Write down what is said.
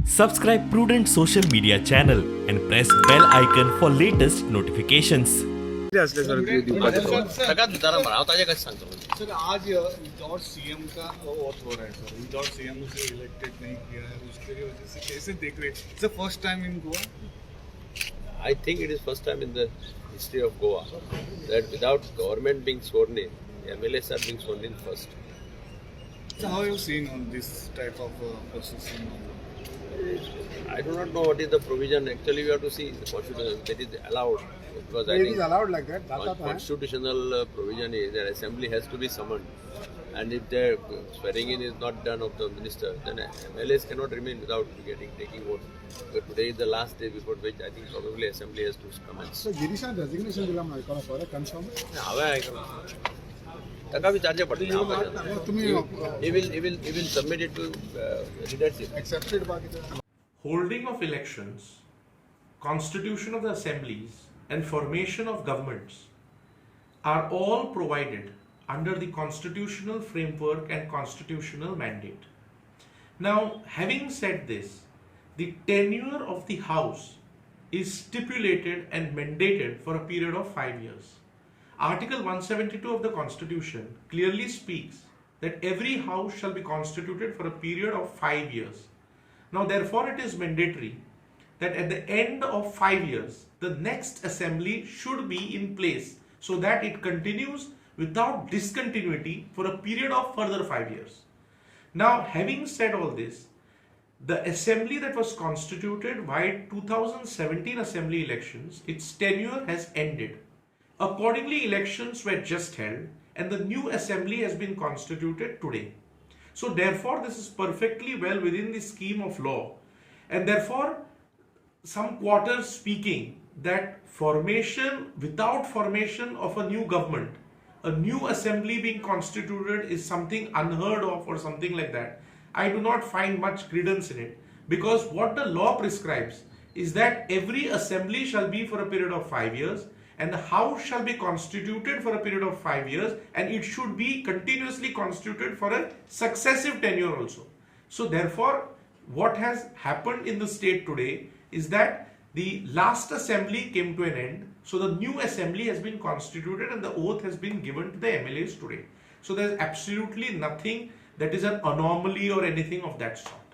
Subscribe Prudent social media channel and press bell icon for latest notifications. सगळ्यात जरा रावताचे कसे सांगतो सर आज विदाउट सीएम का ऑथ हो रहा है सर विदाउट सीएम उसे इलेक्टेड नहीं किया है उसके वजह से कैसे देख रहे it's the first time in Goa I think it is first time in the history of Goa that without government being sworn in, MLAs are being sworn in first. So how are you seeing on this type of process? I do not know what is the provision. Actually, we have to see the constitution that is allowed. Because I It think is allowed like that. constitutional provision is that assembly has to be summoned. And if the swearing in is not done of the minister, then MLAs cannot remain without taking vote. But today is the last day before which I think probably assembly has to commence. So Girishan resignation will come for a confirm. Taka vichar padte तुम्ही he will submit it to leadership. accepted by Holding of elections, constitution of the assemblies, and formation of governments are all provided under the constitutional framework and constitutional mandate. Now, having said this, the tenure of the House is stipulated and mandated for a period of 5 years. Article 172 of the Constitution clearly speaks that every House shall be constituted for a period of 5 years. Now, therefore, it is mandatory that at the end of 5 years, the next assembly should be in place so that it continues without discontinuity for a period of further 5 years. Now, having said all this, the assembly that was constituted by 2017 assembly elections, its tenure has ended. Accordingly, elections were just held and the new assembly has been constituted today. So therefore, this is perfectly well within the scheme of law, and therefore some quarters speaking that without formation of a new government, a new assembly being constituted is something unheard of or something like that. I do not find much credence in it, because what the law prescribes is that every assembly shall be for a period of 5 years and the House shall be constituted for a period of 5 years, and it should be continuously constituted for a successive tenure also. So therefore, what has happened in the state today is that the last assembly came to an end, so the new assembly has been constituted and the oath has been given to the MLAs today. So there is absolutely nothing that is an anomaly or anything of that sort.